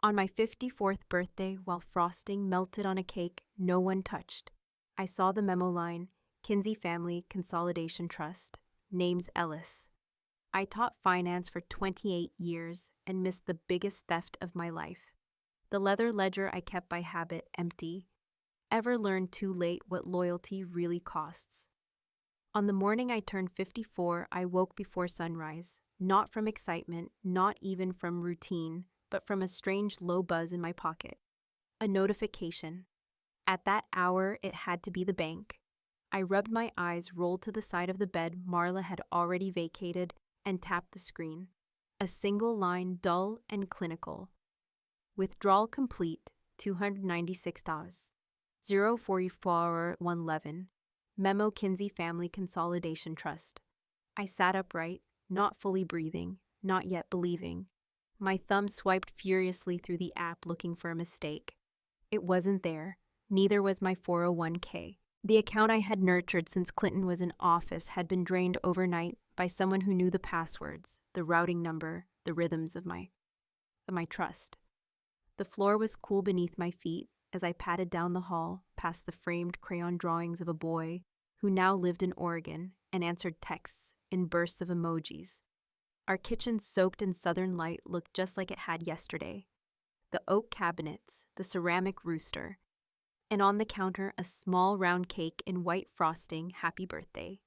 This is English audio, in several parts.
On my 54th birthday, while frosting melted on a cake no one touched, I saw the memo line, Kinsey Family Consolidation Trust, names Ellis. I taught finance for 28 years and missed the biggest theft of my life. The leather ledger I kept by habit empty. Ever learned too late what loyalty really costs? On the morning I turned 54, I woke before sunrise, not from excitement, not even from routine, but from a strange low buzz in my pocket. A notification. At that hour, it had to be the bank. I rubbed my eyes, rolled to the side of the bed Marla had already vacated, and tapped the screen. A single line, dull and clinical. Withdrawal complete, $296. 044-111. Memo Kinsey Family Consolidation Trust. I sat upright, not fully breathing, not yet believing. My thumb swiped furiously through the app looking for a mistake. It wasn't there. Neither was my 401k. The account I had nurtured since Clinton was in office had been drained overnight by someone who knew the passwords, the routing number, the rhythms of my trust. The floor was cool beneath my feet as I padded down the hall past the framed crayon drawings of a boy who now lived in Oregon and answered texts in bursts of emojis. Our kitchen, soaked in southern light, looked just like it had yesterday. The oak cabinets, the ceramic rooster, and on the counter a small round cake in white frosting, happy birthday.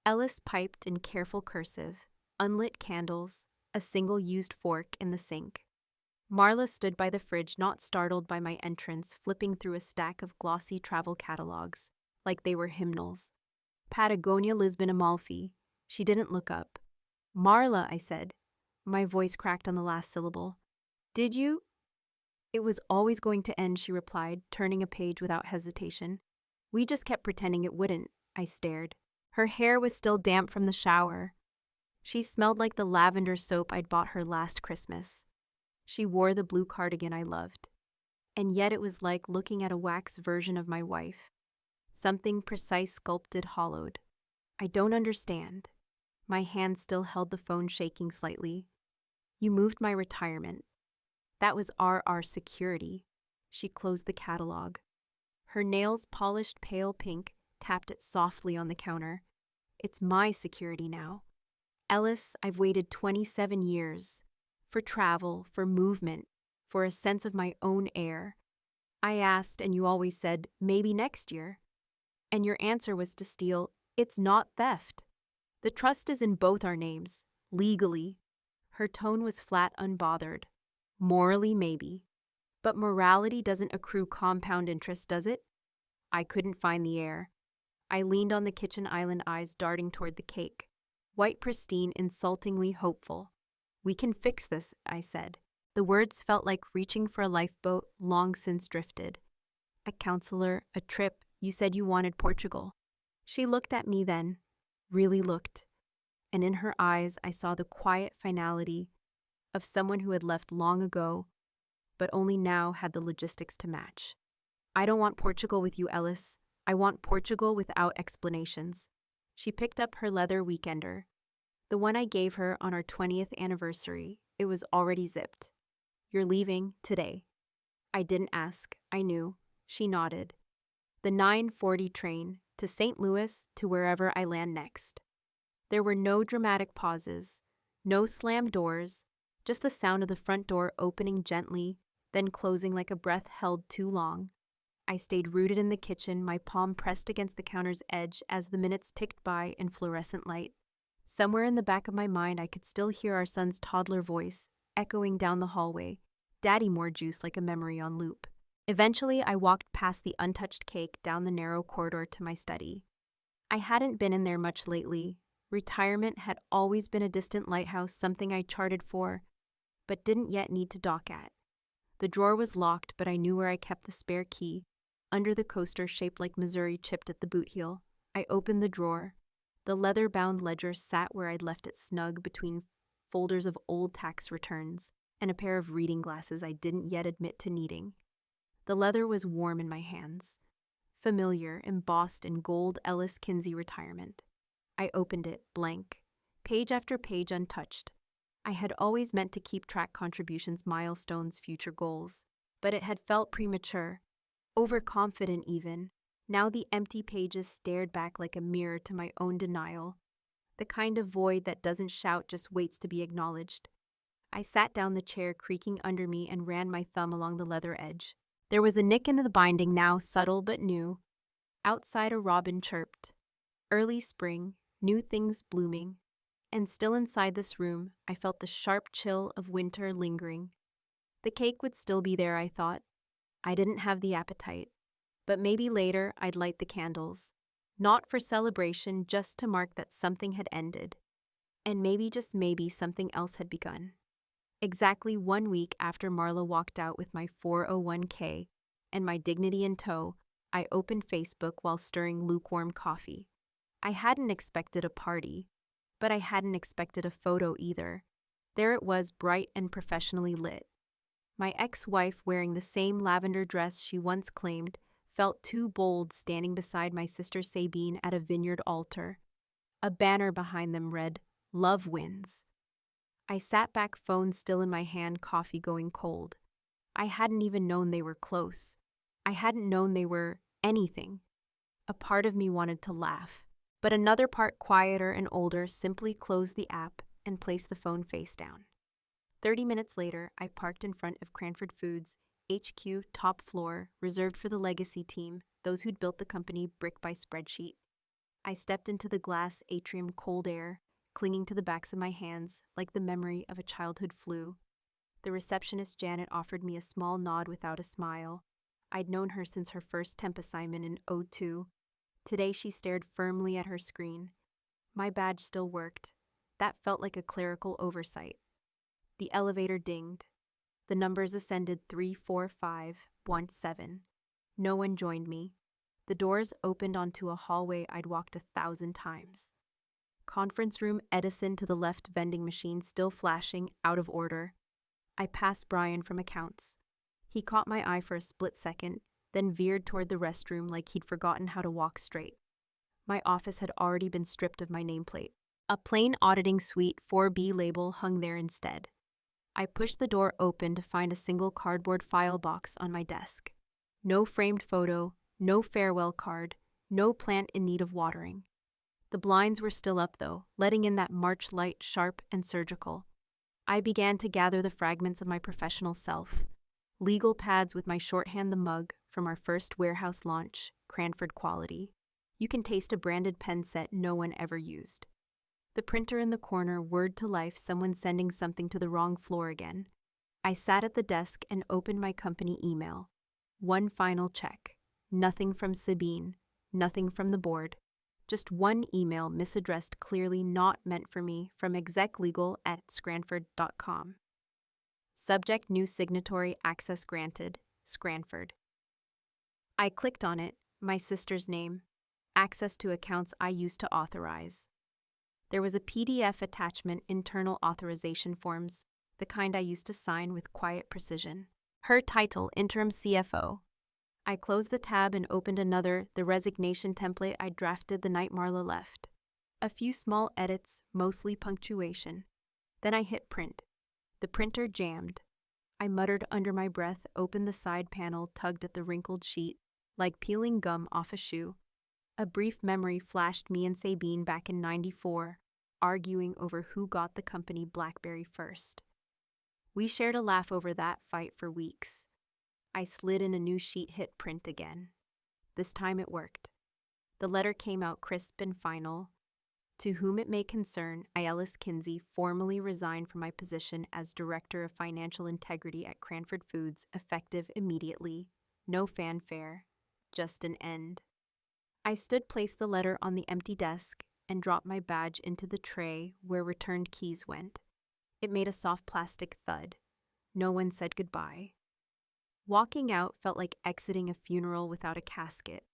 Ellis piped in careful cursive, unlit candles, a single-used fork in the sink. Marla stood by the fridge, not startled by my entrance, flipping through a stack of glossy travel catalogs, like they were hymnals. Patagonia, Lisbon, Amalfi. She didn't look up. Marla, I said. My voice cracked on the last syllable. Did you? It was always going to end, she replied, turning a page without hesitation. We just kept pretending it wouldn't, I stared. Her hair was still damp from the shower. She smelled like the lavender soap I'd bought her last Christmas. She wore the blue cardigan I loved. And yet it was like looking at a wax version of my wife. Something precise, sculpted, hollowed. I don't understand. My hand still held the phone, shaking slightly. You moved my retirement. That was our security. She closed the catalog. Her nails, polished pale pink, tapped it softly on the counter. It's my security now. Ellis, I've waited 27 years. For travel, for movement, for a sense of my own air. I asked, and you always said, maybe next year. And your answer was to steal. It's not theft. The trust is in both our names, legally. Her tone was flat, unbothered. Morally, maybe. But morality doesn't accrue compound interest, does it? I couldn't find the air. I leaned on the kitchen island, eyes darting toward the cake. White, pristine, insultingly hopeful. We can fix this, I said. The words felt like reaching for a lifeboat long since drifted. A counselor, a trip, you said you wanted Portugal. She looked at me then, really looked, and in her eyes I saw the quiet finality of someone who had left long ago, but only now had the logistics to match. I don't want Portugal with you, Ellis. I want Portugal without explanations. She picked up her leather weekender, the one I gave her on our 20th anniversary. It was already zipped. You're leaving today. I didn't ask. I knew. She nodded. The 9:40 train to St. Louis, to wherever I land next. There were no dramatic pauses, no slammed doors, just the sound of the front door opening gently, then closing like a breath held too long. I stayed rooted in the kitchen, my palm pressed against the counter's edge as the minutes ticked by in fluorescent light. Somewhere in the back of my mind, I could still hear our son's toddler voice echoing down the hallway, daddy more juice like a memory on loop. Eventually, I walked past the untouched cake down the narrow corridor to my study. I hadn't been in there much lately. Retirement had always been a distant lighthouse, something I charted for, but didn't yet need to dock at. The drawer was locked, but I knew where I kept the spare key, under the coaster shaped like Missouri chipped at the boot heel. I opened the drawer. The leather-bound ledger sat where I'd left it, snug between folders of old tax returns and a pair of reading glasses I didn't yet admit to needing. The leather was warm in my hands, familiar, embossed in gold Ellis Kinsey retirement. I opened it, blank, page after page untouched. I had always meant to keep track contributions, milestones, future goals, but it had felt premature, overconfident even. Now the empty pages stared back like a mirror to my own denial, the kind of void that doesn't shout, just waits to be acknowledged. I sat down, the chair creaking under me, and ran my thumb along the leather edge. There was a nick in the binding now, subtle but new. Outside a robin chirped. Early spring, new things blooming. And still inside this room, I felt the sharp chill of winter lingering. The cake would still be there, I thought. I didn't have the appetite. But maybe later I'd light the candles. Not for celebration, just to mark that something had ended. And maybe, just maybe, something else had begun. Exactly 1 week after Marla walked out with my 401k and my dignity in tow, I opened Facebook while stirring lukewarm coffee. I hadn't expected a party, but I hadn't expected a photo either. There it was, bright and professionally lit. My ex-wife, wearing the same lavender dress she once claimed, felt too bold, standing beside my sister Sabine at a vineyard altar. A banner behind them read, "Love Wins." I sat back, phone still in my hand, coffee going cold. I hadn't even known they were close. I hadn't known they were anything. A part of me wanted to laugh, but another part, quieter and older, simply closed the app and placed the phone face down. 30 minutes later, I parked in front of Cranford Foods, HQ, top floor, reserved for the legacy team, those who'd built the company brick by spreadsheet. I stepped into the glass atrium, cold air, clinging to the backs of my hands like the memory of a childhood flu. The receptionist, Janet, offered me a small nod without a smile. I'd known her since her first temp assignment in '02. Today she stared firmly at her screen. My badge still worked. That felt like a clerical oversight. The elevator dinged. The numbers ascended: 3, 4, 5, 1, 7. No one joined me. The doors opened onto a hallway I'd walked 1,000 times. Conference room, Edison to the left, vending machine still flashing, out of order. I passed Brian from accounts. He caught my eye for a split second, then veered toward the restroom like he'd forgotten how to walk straight. My office had already been stripped of my nameplate. A plain auditing suite 4B label hung there instead. I pushed the door open to find a single cardboard file box on my desk. No framed photo, no farewell card, no plant in need of watering. The blinds were still up though, letting in that March light, sharp and surgical. I began to gather the fragments of my professional self. Legal pads with my shorthand, the mug from our first warehouse launch, Cranford quality. You can taste a branded pen set no one ever used. The printer in the corner, word to life, someone sending something to the wrong floor again. I sat at the desk and opened my company email. One final check. Nothing from Sabine, nothing from the board. Just one email, misaddressed, clearly not meant for me, from execlegal@scranford.com. Subject: new signatory, access granted, Scranford. I clicked on it, my sister's name, access to accounts I used to authorize. There was a PDF attachment, internal authorization forms, the kind I used to sign with quiet precision. Her title, interim CFO. I closed the tab and opened another, the resignation template I drafted the night Marla left. A few small edits, mostly punctuation. Then I hit print. The printer jammed. I muttered under my breath, opened the side panel, tugged at the wrinkled sheet, like peeling gum off a shoe. A brief memory flashed, me and Sabine back in '94, arguing over who got the company BlackBerry first. We shared a laugh over that fight for weeks. I slid in a new sheet, hit print again. This time it worked. The letter came out crisp and final. To whom it may concern, I, Alice Kinsey, formally resigned from my position as Director of Financial Integrity at Cranford Foods, effective immediately. No fanfare, just an end. I placed the letter on the empty desk, and dropped my badge into the tray where returned keys went. It made a soft plastic thud. No one said goodbye. Walking out felt like exiting a funeral without a casket.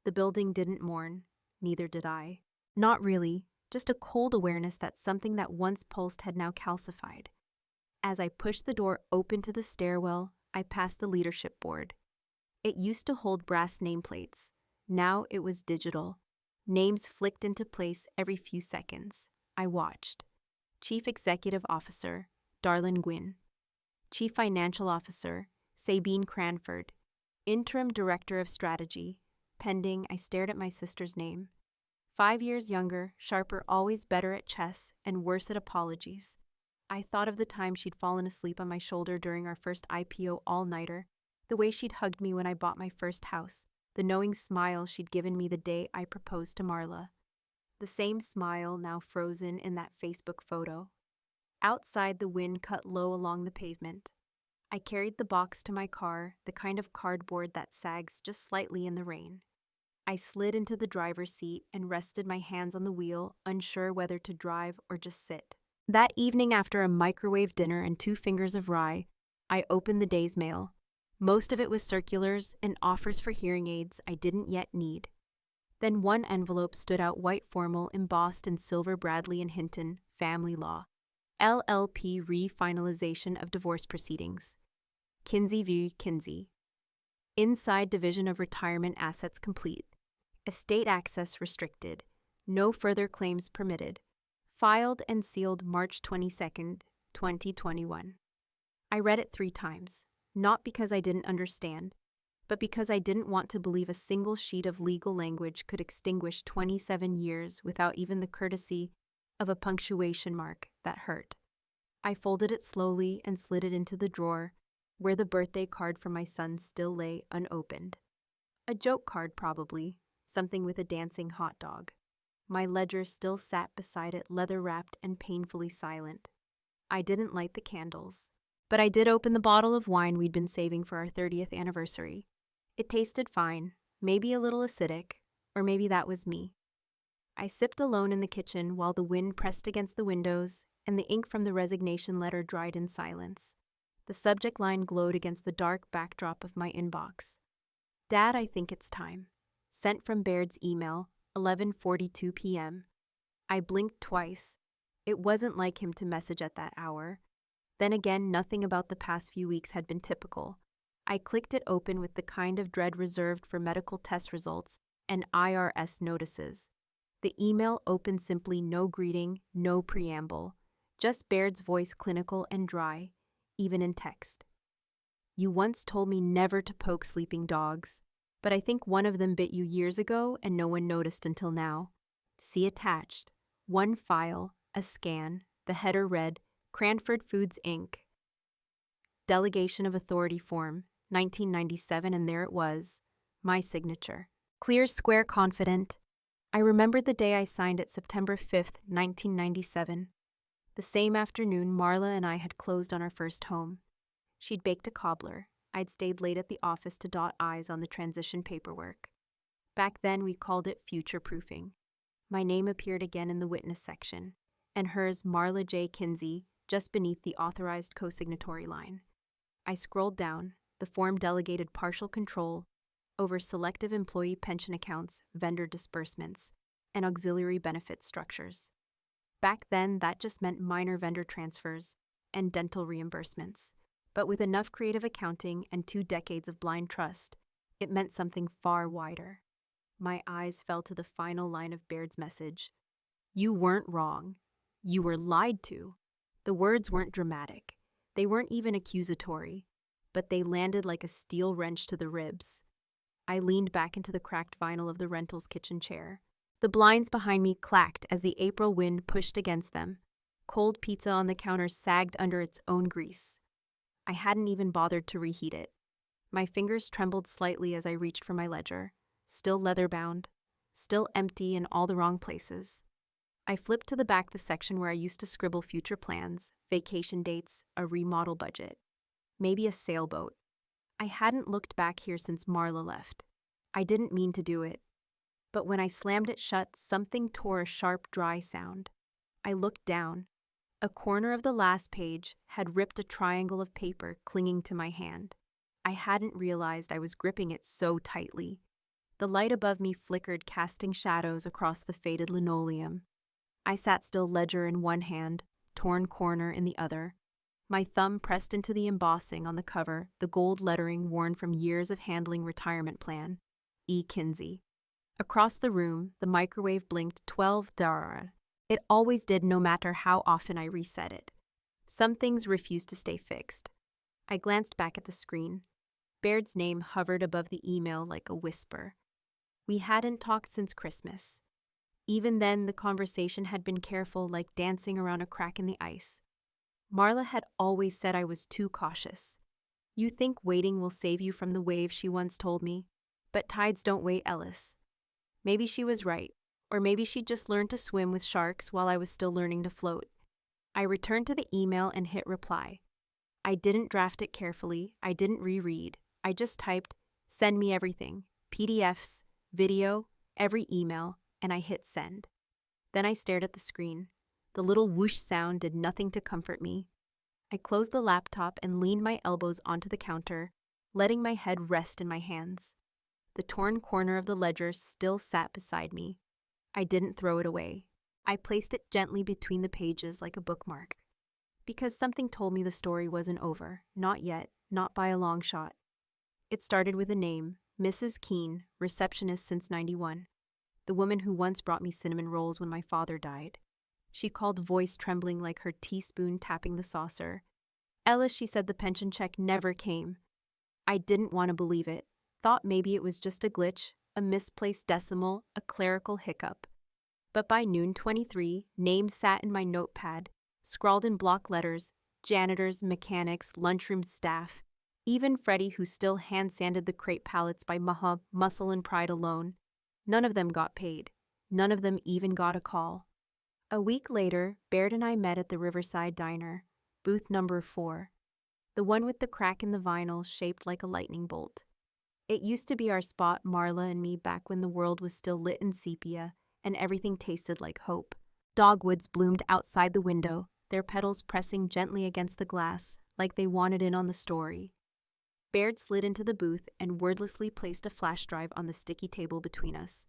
The building didn't mourn, neither did I. Not really, just a cold awareness that something that once pulsed had now calcified. As I pushed the door open to the stairwell, I passed the leadership board. It used to hold brass nameplates. Now it was digital. Names flicked into place every few seconds. I watched. Chief Executive Officer, Darlene Gwynn. Chief Financial Officer, Sabine Cranford. Interim Director of Strategy, pending. I stared at my sister's name. 5 years younger, sharper, always better at chess, and worse at apologies. I thought of the time she'd fallen asleep on my shoulder during our first IPO all-nighter, the way she'd hugged me when I bought my first house, the knowing smile she'd given me the day I proposed to Marla. The same smile now frozen in that Facebook photo. Outside, the wind cut low along the pavement. I carried the box to my car, the kind of cardboard that sags just slightly in the rain. I slid into the driver's seat and rested my hands on the wheel, unsure whether to drive or just sit. That evening, after a microwave dinner and 2 fingers of rye, I opened the day's mail. Most of it was circulars and offers for hearing aids I didn't yet need. Then one envelope stood out white formal, embossed in silver. Bradley and Hinton, Family Law. LLP Refinalization of Divorce Proceedings. Kinsey v. Kinsey. Inside Division of Retirement Assets complete. Estate access restricted. No further claims permitted. Filed and sealed March 22, 2021. I read it 3 times, not because I didn't understand, but because I didn't want to believe a single sheet of legal language could extinguish 27 years without even the courtesy of a punctuation mark that hurt. I folded it slowly and slid it into the drawer, where the birthday card for my son still lay unopened. A joke card, probably, something with a dancing hot dog. My ledger still sat beside it, leather-wrapped and painfully silent. I didn't light the candles, but I did open the bottle of wine we'd been saving for our 30th anniversary. It tasted fine, maybe a little acidic, or maybe that was me. I sipped alone in the kitchen while the wind pressed against the windows and the ink from the resignation letter dried in silence. The subject line glowed against the dark backdrop of my inbox. Dad, I think it's time. Sent from Baird's email, 11:42 p.m. I blinked twice. It wasn't like him to message at that hour. Then again, nothing about the past few weeks had been typical. I clicked it open with the kind of dread reserved for medical test results and IRS notices. The email opened simply, no greeting, no preamble. Just Baird's voice, clinical and dry, even in text. You once told me never to poke sleeping dogs, but I think one of them bit you years ago and no one noticed until now. See attached. 1 file, a scan, the header read, Cranford Foods, Inc. Delegation of Authority Form, 1997, and there it was, my signature. Clear, square, confident. I remembered the day I signed it, September 5th, 1997. The same afternoon, Marla and I had closed on our first home. She'd baked a cobbler. I'd stayed late at the office to dot I's on the transition paperwork. Back then, we called it future-proofing. My name appeared again in the witness section, and hers, Marla J. Kinsey, just beneath the authorized co-signatory line. I scrolled down. The form delegated partial control over selective employee pension accounts, vendor disbursements, and auxiliary benefit structures. Back then, that just meant minor vendor transfers and dental reimbursements. But with enough creative accounting and 2 decades of blind trust, it meant something far wider. My eyes fell to the final line of Baird's message. You weren't wrong. You were lied to. The words weren't dramatic. They weren't even accusatory, but they landed like a steel wrench to the ribs. I leaned back into the cracked vinyl of the rental's kitchen chair. The blinds behind me clacked as the April wind pushed against them. Cold pizza on the counter sagged under its own grease. I hadn't even bothered to reheat it. My fingers trembled slightly as I reached for my ledger, still leather-bound, still empty in all the wrong places. I flipped to the back, the section where I used to scribble future plans, vacation dates, a remodel budget, maybe a sailboat. I hadn't looked back here since Marla left. I didn't mean to do it. But when I slammed it shut, something tore a sharp, dry sound. I looked down. A corner of the last page had ripped a triangle of paper clinging to my hand. I hadn't realized I was gripping it so tightly. The light above me flickered, casting shadows across the faded linoleum. I sat still, ledger in one hand, torn corner in the other. My thumb pressed into the embossing on the cover, the gold lettering worn from years of handling retirement plan. E. Kinsey. Across the room, the microwave blinked 12 dar. It always did, no matter how often I reset it. Some things refused to stay fixed. I glanced back at the screen. Baird's name hovered above the email like a whisper. We hadn't talked since Christmas. Even then, the conversation had been careful, like dancing around a crack in the ice. Marla had always said I was too cautious. You think waiting will save you from the waves, she once told me. But tides don't wait, Ellis. Maybe she was right, or maybe she'd just learned to swim with sharks while I was still learning to float. I returned to the email and hit reply. I didn't draft it carefully, I didn't reread. I just typed, "Send me everything, PDFs, video, every email," and I hit send. Then I stared at the screen. The little whoosh sound did nothing to comfort me. I closed the laptop and leaned my elbows onto the counter, letting my head rest in my hands. The torn corner of the ledger still sat beside me. I didn't throw it away. I placed it gently between the pages like a bookmark. Because something told me the story wasn't over. Not yet, not by a long shot. It started with a name, Mrs. Keene, receptionist since '91. The woman who once brought me cinnamon rolls when my father died. She called, voice trembling like her teaspoon tapping the saucer. Ellis, she said the pension check never came. I didn't want to believe it. Thought maybe it was just a glitch, a misplaced decimal, a clerical hiccup. But by noon 23, names sat in my notepad, scrawled in block letters, janitors, mechanics, lunchroom staff, even Freddie, who still hand-sanded the crepe pallets by muscle and pride alone. None of them got paid. None of them even got a call. A week later, Baird and I met at the Riverside Diner, booth number 4, the one with the crack in the vinyl shaped like a lightning bolt. It used to be our spot, Marla and me, back when the world was still lit in sepia and everything tasted like hope. Dogwoods bloomed outside the window, their petals pressing gently against the glass, like they wanted in on the story. Baird slid into the booth and wordlessly placed a flash drive on the sticky table between us.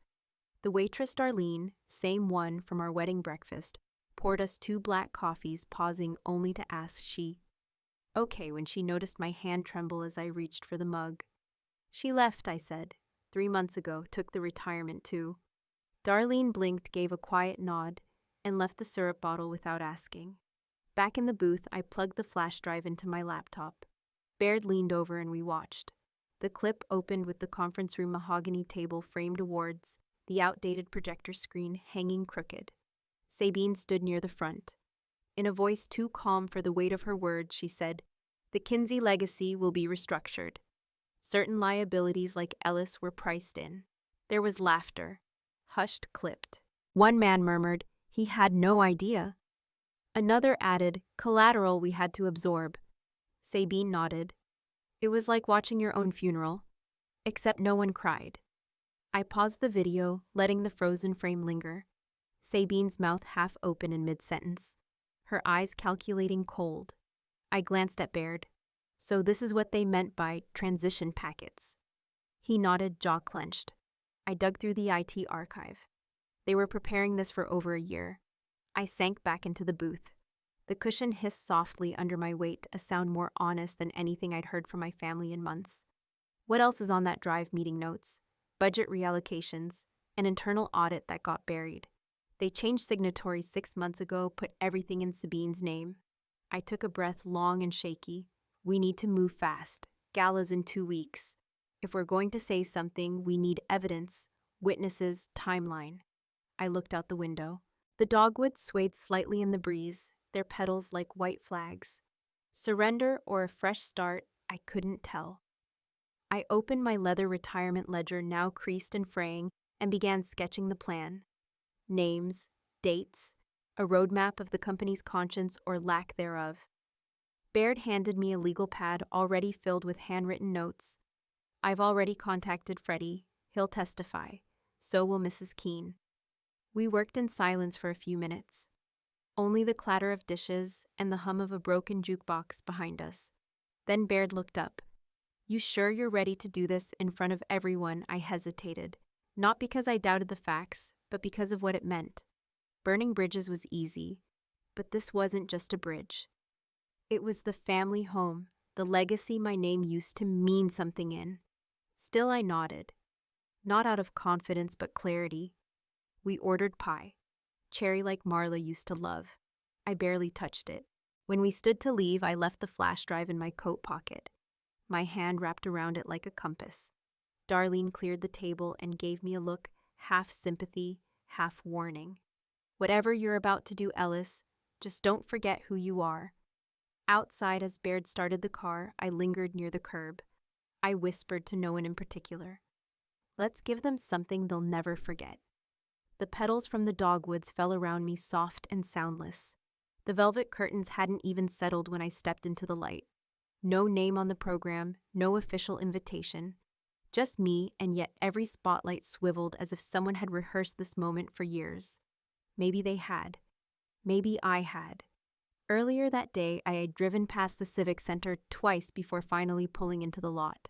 The waitress Darlene, same one from our wedding breakfast, poured us 2 black coffees, pausing only to ask okay when she noticed my hand tremble as I reached for the mug. She left, I said. 3 months ago, took the retirement too. Darlene blinked, gave a quiet nod, and left the syrup bottle without asking. Back in the booth, I plugged the flash drive into my laptop. Baird leaned over and we watched. The clip opened with the conference room mahogany table framed awards, the outdated projector screen hanging crooked. Sabine stood near the front. In a voice too calm for the weight of her words, she said, "The Kinsey legacy will be restructured." Certain liabilities like Ellis were priced in. There was laughter. Hushed, clipped. One man murmured, he had no idea. Another added, collateral we had to absorb. Sabine nodded. It was like watching your own funeral, except no one cried. I paused the video, letting the frozen frame linger. Sabine's mouth half open in mid-sentence, her eyes calculating cold. I glanced at Baird. So this is what they meant by transition packets. He nodded, jaw clenched. I dug through the IT archive. They were preparing this for over a year. I sank back into the booth. The cushion hissed softly under my weight, a sound more honest than anything I'd heard from my family in months. What else is on that drive? Meeting notes, budget reallocations, an internal audit that got buried. They changed signatories 6 months ago, put everything in Sabine's name. I took a breath, long and shaky. We need to move fast. Gala's in 2 weeks. If we're going to say something, we need evidence, witnesses, timeline. I looked out the window. The dogwoods swayed slightly in the breeze, their petals like white flags. Surrender or a fresh start, I couldn't tell. I opened my leather retirement ledger, now creased and fraying, and began sketching the plan. Names, dates, a roadmap of the company's conscience or lack thereof. Baird handed me a legal pad already filled with handwritten notes. I've already contacted Freddie. He'll testify. So will Mrs. Keene. We worked in silence for a few minutes. Only the clatter of dishes and the hum of a broken jukebox behind us. Then Baird looked up. You sure you're ready to do this in front of everyone? I hesitated. Not because I doubted the facts, but because of what it meant. Burning bridges was easy, but this wasn't just a bridge. It was the family home, the legacy my name used to mean something in. Still I nodded. Not out of confidence, but clarity. We ordered pie. cherry like Marla used to love. I barely touched it. When we stood to leave, I left the flash drive in my coat pocket, my hand wrapped around it like a compass. Darlene cleared the table and gave me a look, half sympathy, half warning. Whatever you're about to do, Ellis, just don't forget who you are. Outside, as Baird started the car, I lingered near the curb. I whispered to no one in particular. Let's give them something they'll never forget. The petals from the dogwoods fell around me soft and soundless. The velvet curtains hadn't even settled when I stepped into the light. No name on the program, no official invitation. Just me, and yet every spotlight swiveled as if someone had rehearsed this moment for years. Maybe they had. Maybe I had. Earlier that day, I had driven past the Civic Center twice before finally pulling into the lot.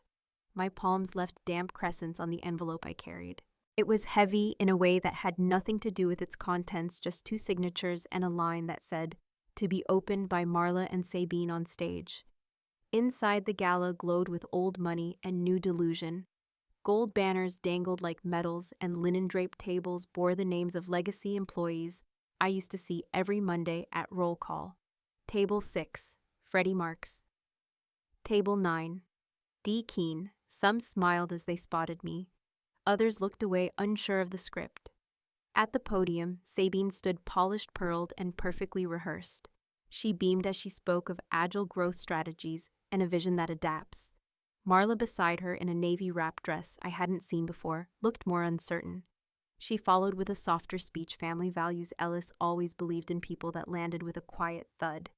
My palms left damp crescents on the envelope I carried. It was heavy in a way that had nothing to do with its contents, just 2 signatures and a line that said, "To be opened by Marla and Sabine on stage." Inside, the gala glowed with old money and new delusion. Gold banners dangled like medals, and linen-draped tables bore the names of legacy employees I used to see every Monday at roll call. Table 6, Freddie Marks. Table 9, D. Keene. Some smiled as they spotted me. Others looked away, unsure of the script. At the podium, Sabine stood polished, pearled, and perfectly rehearsed. She beamed as she spoke of agile growth strategies and a vision that adapts. Marla beside her, in a navy wrap dress I hadn't seen before, looked more uncertain. She followed with a softer speech. Family values. Ellis always believed in people. That landed with a quiet thud.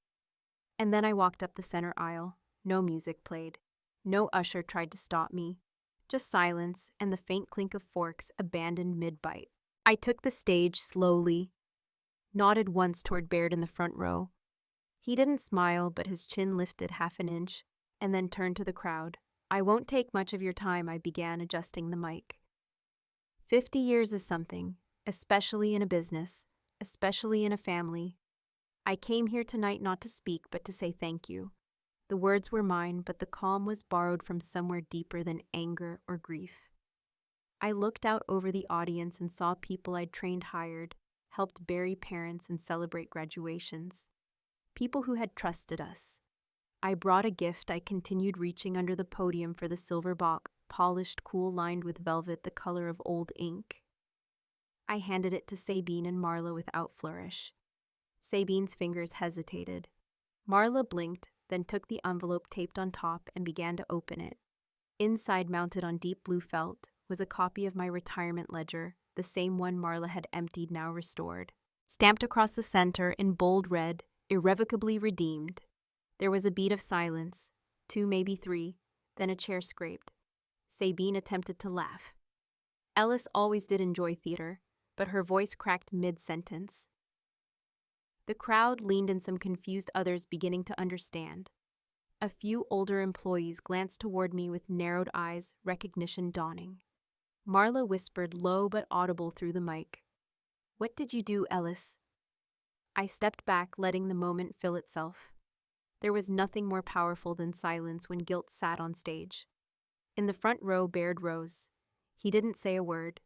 And then I walked up the center aisle. No music played. No usher tried to stop me. Just silence and the faint clink of forks abandoned mid-bite. I took the stage slowly, nodded once toward Baird in the front row. He didn't smile, but his chin lifted half an inch, and then turned to the crowd. "I won't take much of your time," I began, adjusting the mic. 50 years is something, especially in a business, especially in a family. I came here tonight not to speak, but to say thank you. The words were mine, but the calm was borrowed from somewhere deeper than anger or grief. I looked out over the audience and saw people I'd trained, hired, helped bury parents and celebrate graduations. People who had trusted us. I brought a gift. I continued, reaching under the podium for the silver box, polished, cool, lined with velvet, the color of old ink. I handed it to Sabine and Marla without flourish. Sabine's fingers hesitated. Marla blinked, then took the envelope taped on top and began to open it. Inside, mounted on deep blue felt, was a copy of my retirement ledger, the same one Marla had emptied, now restored. Stamped across the center in bold red, "Irrevocably redeemed." There was a beat of silence, 2, maybe 3, then a chair scraped. Sabine attempted to laugh. Ellis always did enjoy theater, but her voice cracked mid-sentence. The crowd leaned in, some confused, others beginning to understand. A few older employees glanced toward me with narrowed eyes, recognition dawning. Marla whispered, low but audible through the mic, "What did you do, Ellis?" I stepped back, letting the moment fill itself. There was nothing more powerful than silence when guilt sat on stage. In the front row, Baird rose. He didn't say a word,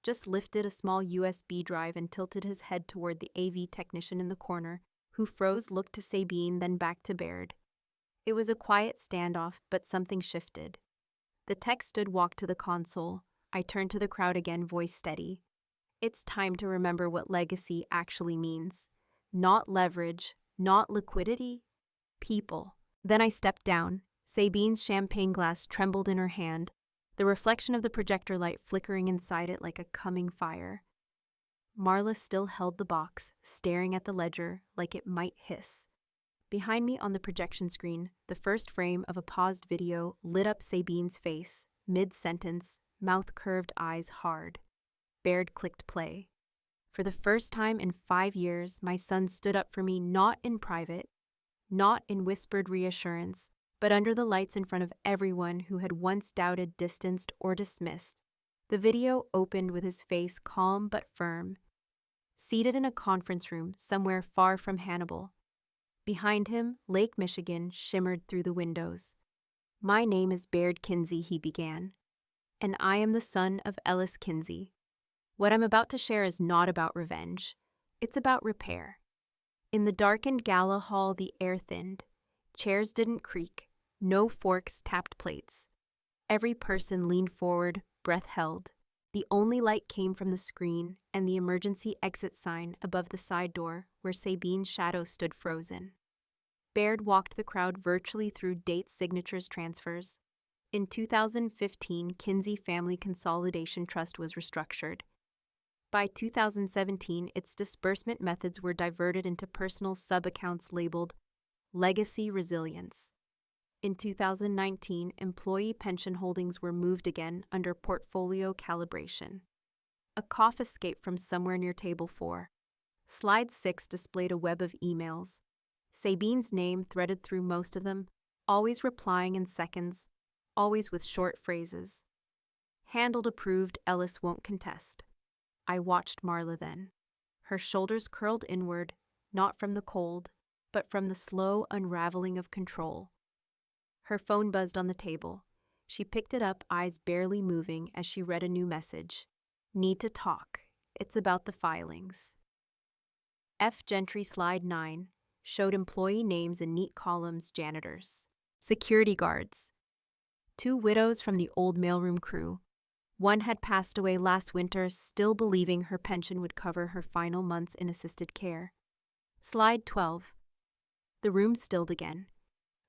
just lifted a small USB drive and tilted his head toward the AV technician in the corner, who froze, looked to Sabine, then back to Baird. It was a quiet standoff, but something shifted. The tech stood, walked to the console. I turned to the crowd again, voice steady. It's time to remember what legacy actually means. Not leverage, not liquidity, people. Then I stepped down. Sabine's champagne glass trembled in her hand, the reflection of the projector light flickering inside it like a coming fire. Marla still held the box, staring at the ledger like it might hiss. Behind me on the projection screen, the first frame of a paused video lit up Sabine's face, mid-sentence, mouth curved, eyes hard. Baird clicked play. For the first time in 5 years, my son stood up for me, not in private, not in whispered reassurance, but under the lights in front of everyone who had once doubted, distanced, or dismissed. The video opened with his face calm but firm, seated in a conference room somewhere far from Hannibal. Behind him, Lake Michigan shimmered through the windows. "My name is Baird Kinsey," he began, "and I am the son of Ellis Kinsey. What I'm about to share is not about revenge. It's about repair. In the darkened gala hall, the air thinned. Chairs didn't creak. No forks tapped plates. Every person leaned forward, breath held. The only light came from the screen and the emergency exit sign above the side door where Sabine's shadow stood frozen. Baird walked the crowd virtually through dates, signatures, transfers. In 2015, Kinsey Family Consolidation Trust was restructured. By 2017, its disbursement methods were diverted into personal sub-accounts labeled Legacy Resilience. In 2019, employee pension holdings were moved again under portfolio calibration. A cough escaped from somewhere near table 4. Slide 6 displayed a web of emails. Sabine's name threaded through most of them, always replying in seconds, always with short phrases. Handled, approved, Ellis won't contest. I watched Marla then. Her shoulders curled inward, not from the cold, but from the slow unraveling of control. Her phone buzzed on the table. She picked it up, eyes barely moving as she read a new message. Need to talk. It's about the filings. F. Gentry slide 9 showed employee names in neat columns: janitors, security guards, 2 widows from the old mailroom crew. One had passed away last winter, still believing her pension would cover her final months in assisted care. Slide 12. The room stilled again.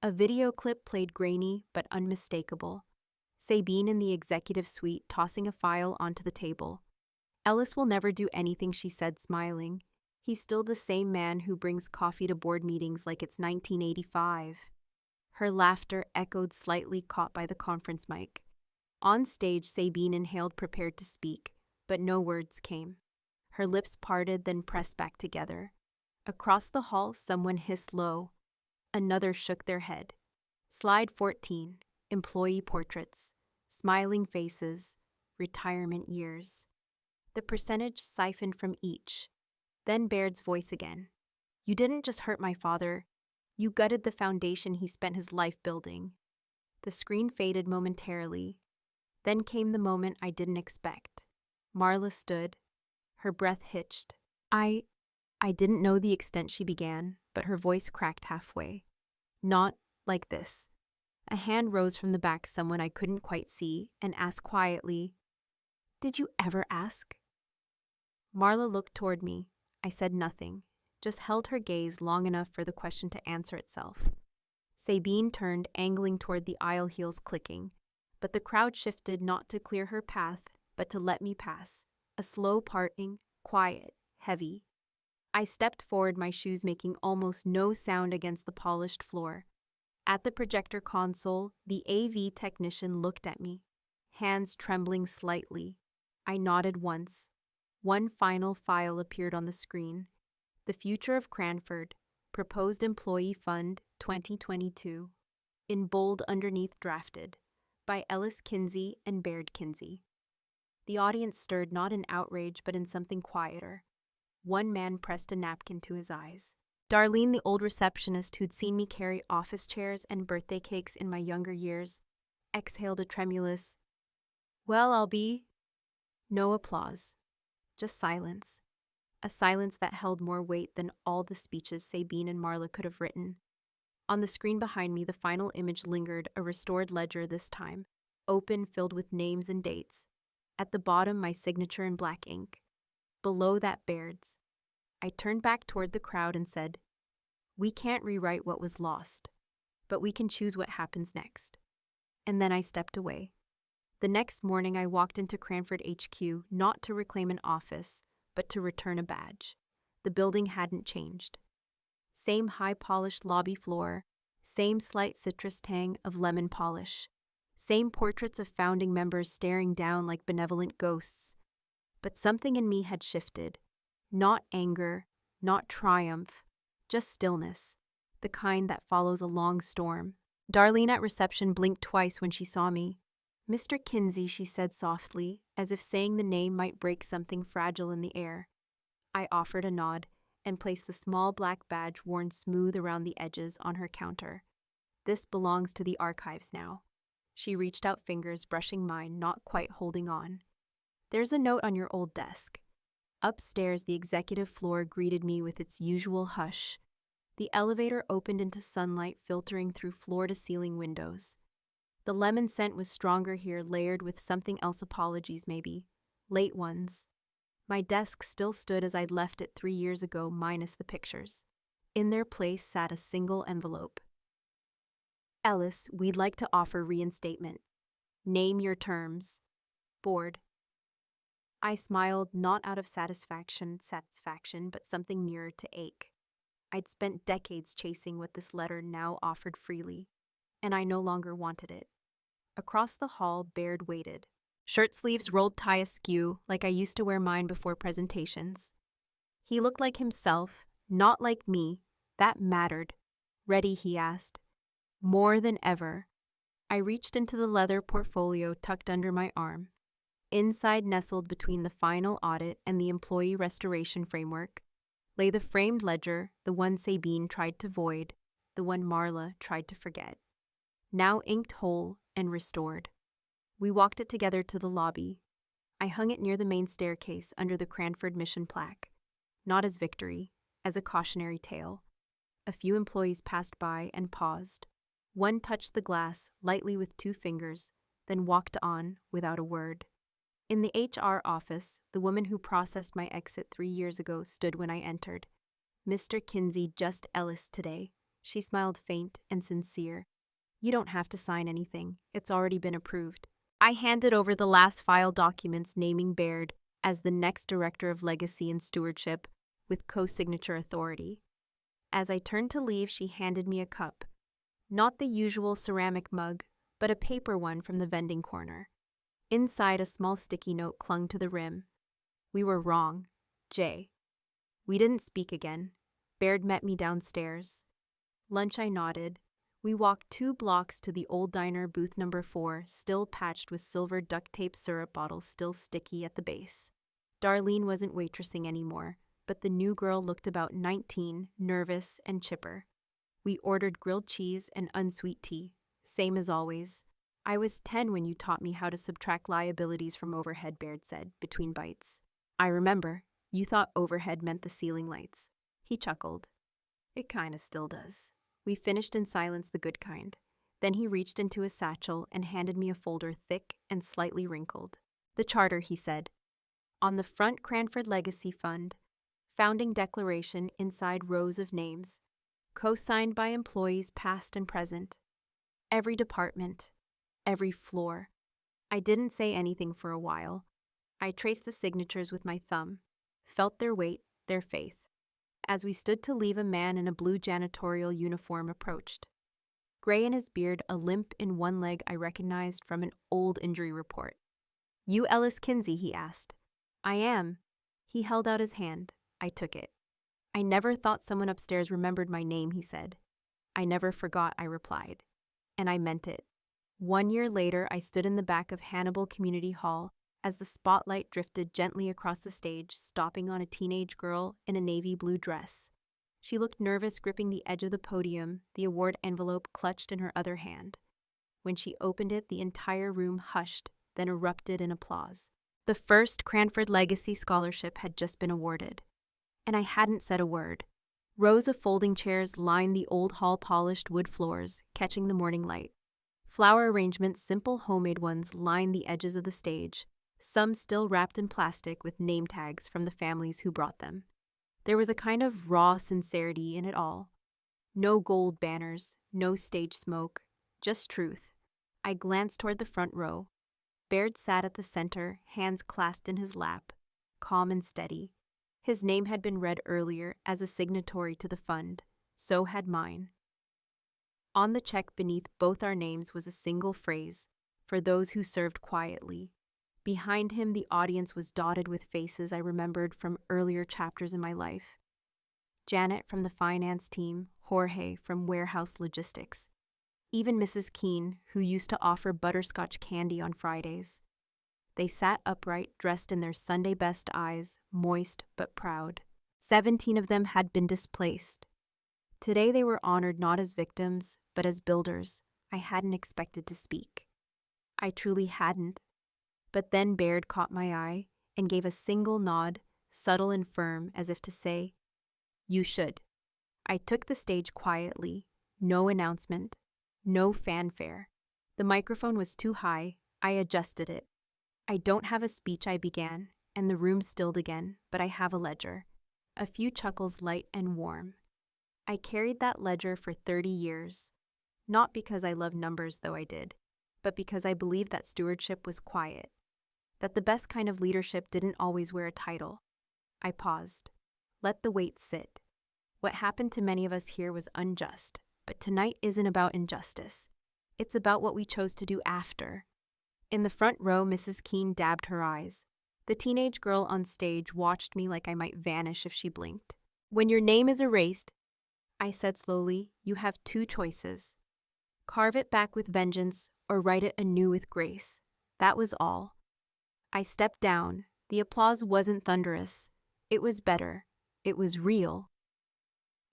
A video clip played, grainy but unmistakable. Sabine in the executive suite tossing a file onto the table. Ellis will never do anything, she said, smiling. He's still the same man who brings coffee to board meetings like it's 1985. Her laughter echoed slightly, caught by the conference mic. On stage, Sabine inhaled, prepared to speak, but no words came. Her lips parted, then pressed back together. Across the hall, someone hissed low. Another shook their head. Slide 14. Employee portraits. Smiling faces. Retirement years. The percentage siphoned from each. Then Baird's voice again. You didn't just hurt my father. You gutted the foundation he spent his life building. The screen faded momentarily. Then came the moment I didn't expect. Marla stood. Her breath hitched. I didn't know the extent, she began, but her voice cracked halfway. Not like this. A hand rose from the back, someone I couldn't quite see, and asked quietly, Did you ever ask? Marla looked toward me. I said nothing, just held her gaze long enough for the question to answer itself. Sabine turned, angling toward the aisle, heels clicking, but the crowd shifted, not to clear her path, but to let me pass. A slow parting, quiet, heavy. I stepped forward, my shoes making almost no sound against the polished floor. At the projector console, the AV technician looked at me, hands trembling slightly. I nodded once. One final file appeared on the screen. The Future of Cranford, Proposed Employee Fund 2022. In bold underneath, drafted by Ellis Kinsey and Baird Kinsey. The audience stirred, not in outrage but in something quieter. One man pressed a napkin to his eyes. Darlene, the old receptionist who'd seen me carry office chairs and birthday cakes in my younger years, exhaled a tremulous, "Well, I'll be." No applause. Just silence. A silence that held more weight than all the speeches Sabine and Marla could have written. On the screen behind me, the final image lingered, a restored ledger this time, open, filled with names and dates. At the bottom, my signature in black ink. Below that, Baird's. I turned back toward the crowd and said, We can't rewrite what was lost, but we can choose what happens next. And then I stepped away. The next morning, I walked into Cranford HQ, not to reclaim an office, but to return a badge. The building hadn't changed. Same high-polished lobby floor, same slight citrus tang of lemon polish, same portraits of founding members staring down like benevolent ghosts. But something in me had shifted. Not anger, not triumph, just stillness, the kind that follows a long storm. Darlene at reception blinked twice when she saw me. Mr. Kinsey, she said softly, as if saying the name might break something fragile in the air. I offered a nod and placed the small black badge worn smooth around the edges on her counter. This belongs to the archives now. She reached out, fingers brushing mine, not quite holding on. There's a note on your old desk. Upstairs, the executive floor greeted me with its usual hush. The elevator opened into sunlight filtering through floor-to-ceiling windows. The lemon scent was stronger here, layered with something else, apologies maybe. Late ones. My desk still stood as I'd left it 3 years ago, minus the pictures. In their place sat a single envelope. Ellis, we'd like to offer reinstatement. Name your terms. Board. I smiled, not out of satisfaction, but something nearer to ache. I'd spent decades chasing what this letter now offered freely, and I no longer wanted it. Across the hall, Baird waited. Shirt sleeves rolled tie askew, like I used to wear mine before presentations. He looked like himself, not like me. That mattered. Ready, he asked. More than ever. I reached into the leather portfolio tucked under my arm. Inside, nestled between the final audit and the employee restoration framework, lay the framed ledger, the one Sabine tried to void, the one Marla tried to forget. Now inked whole and restored. We walked it together to the lobby. I hung it near the main staircase under the Cranford Mission plaque, not as victory, as a cautionary tale. A few employees passed by and paused. One touched the glass lightly with 2 fingers, then walked on without a word. In the HR office, the woman who processed my exit 3 years ago stood when I entered. Mr. Kinsey, just Ellis today. She smiled faint and sincere. You don't have to sign anything. It's already been approved. I handed over the last file documents naming Baird as the next Director of Legacy and Stewardship with co-signature authority. As I turned to leave, she handed me a cup. Not the usual ceramic mug, but a paper one from the vending corner. Inside, a small sticky note clung to the rim. We were wrong. J. We didn't speak again. Baird met me downstairs. Lunch, I nodded. We walked 2 blocks to the old diner, booth number 4, still patched with silver duct tape syrup bottles still sticky at the base. Darlene wasn't waitressing anymore, but the new girl looked about 19, nervous and chipper. We ordered grilled cheese and unsweet tea, same as always. I was 10 when you taught me how to subtract liabilities from overhead, Baird said, between bites. I remember. You thought overhead meant the ceiling lights. He chuckled. It kinda still does. We finished in silence, the good kind. Then he reached into his satchel and handed me a folder thick and slightly wrinkled. The charter, he said. On the front, Cranford Legacy Fund. Founding declaration, inside rows of names. Co-signed by employees past and present. Every department. Every floor. I didn't say anything for a while. I traced the signatures with my thumb. Felt their weight, their faith. As we stood to leave, a man in a blue janitorial uniform approached. Gray in his beard, a limp in one leg I recognized from an old injury report. You Ellis Kinsey, he asked. I am. He held out his hand. I took it. I never thought someone upstairs remembered my name, he said. I never forgot, I replied. And I meant it. 1 year later, I stood in the back of Hannibal Community Hall as the spotlight drifted gently across the stage, stopping on a teenage girl in a navy blue dress. She looked nervous, gripping the edge of the podium, the award envelope clutched in her other hand. When she opened it, the entire room hushed, then erupted in applause. The first Cranford Legacy Scholarship had just been awarded. And I hadn't said a word. Rows of folding chairs lined the old hall, polished wood floors, catching the morning light. Flower arrangements, simple homemade ones, lined the edges of the stage, some still wrapped in plastic with name tags from the families who brought them. There was a kind of raw sincerity in it all. No gold banners, no stage smoke, just truth. I glanced toward the front row. Baird sat at the center, hands clasped in his lap, calm and steady. His name had been read earlier as a signatory to the fund. So had mine. On the check beneath both our names was a single phrase, for those who served quietly. Behind him, the audience was dotted with faces I remembered from earlier chapters in my life. Janet from the finance team, Jorge from warehouse logistics. Even Mrs. Keene, who used to offer butterscotch candy on Fridays. They sat upright, dressed in their Sunday best eyes, moist but proud. 17 of them had been displaced. Today they were honored not as victims, but as builders. I hadn't expected to speak. I truly hadn't. But then Baird caught my eye and gave a single nod, subtle and firm, as if to say, "You should." I took the stage quietly, no announcement, no fanfare. The microphone was too high, I adjusted it. "I don't have a speech," I began, and the room stilled again, "but I have a ledger." A few chuckles light and warm. I carried that ledger for 30 years. Not because I loved numbers, though I did, but because I believed that stewardship was quiet, that the best kind of leadership didn't always wear a title. I paused. Let the weight sit. What happened to many of us here was unjust, but tonight isn't about injustice. It's about what we chose to do after. In the front row, Mrs. Keene dabbed her eyes. The teenage girl on stage watched me like I might vanish if she blinked. "When your name is erased," I said slowly, "you have two choices. Carve it back with vengeance or write it anew with grace." That was all. I stepped down. The applause wasn't thunderous. It was better. It was real.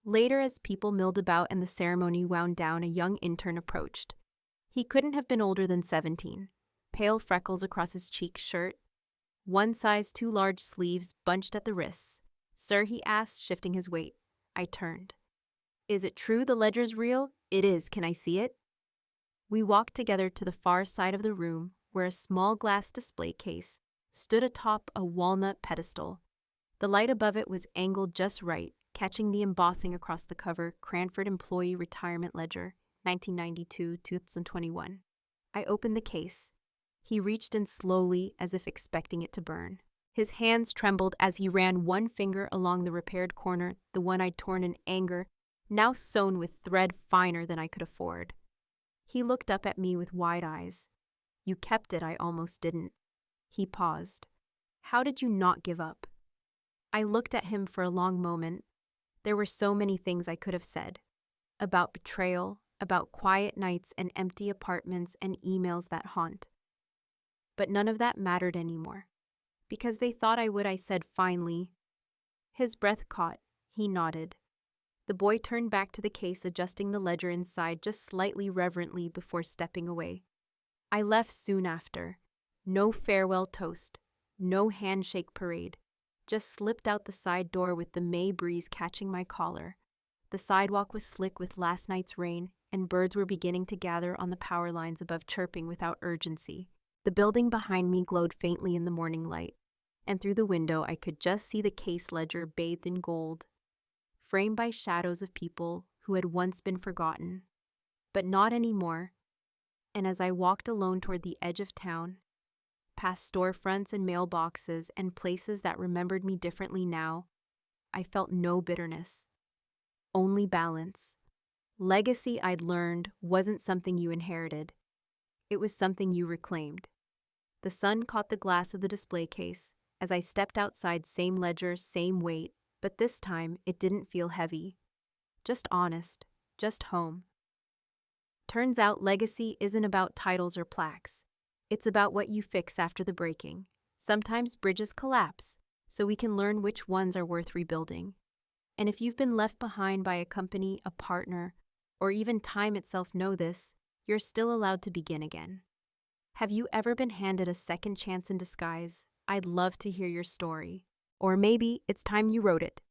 Later, as people milled about and the ceremony wound down, a young intern approached. He couldn't have been older than 17. Pale freckles across his cheek shirt, one size too large sleeves bunched at the wrists. "Sir," he asked, shifting his weight. I turned. "Is it true the ledger's real?" "It is. Can I see it?" We walked together to the far side of the room, where a small glass display case stood atop a walnut pedestal. The light above it was angled just right, catching the embossing across the cover, "Cranford Employee Retirement Ledger, 1992-2021. I opened the case. He reached in slowly, as if expecting it to burn. His hands trembled as he ran one finger along the repaired corner, the one I'd torn in anger, now sewn with thread finer than I could afford. He looked up at me with wide eyes. "You kept it." I almost didn't. He paused. "How did you not give up?" I looked at him for a long moment. There were so many things I could have said. About betrayal, about quiet nights and empty apartments and emails that haunt. But none of that mattered anymore. Because they thought I would, I said finally. His breath caught. He nodded. The boy turned back to the case, adjusting the ledger inside just slightly reverently before stepping away. I left soon after. No farewell toast. No handshake parade. Just slipped out the side door with the May breeze catching my collar. The sidewalk was slick with last night's rain, and birds were beginning to gather on the power lines above, chirping without urgency. The building behind me glowed faintly in the morning light, and through the window I could just see the case ledger bathed in gold, framed by shadows of people who had once been forgotten, but not anymore. And as I walked alone toward the edge of town, past storefronts and mailboxes and places that remembered me differently now, I felt no bitterness, only balance. Legacy, I'd learned, wasn't something you inherited. It was something you reclaimed. The sun caught the glass of the display case. As I stepped outside, same ledger, same weight, but this time it didn't feel heavy. Just honest, just home. Turns out legacy isn't about titles or plaques. It's about what you fix after the breaking. Sometimes bridges collapse, so we can learn which ones are worth rebuilding. And if you've been left behind by a company, a partner, or even time itself, know this: you're still allowed to begin again. Have you ever been handed a second chance in disguise? I'd love to hear your story. Or maybe it's time you wrote it.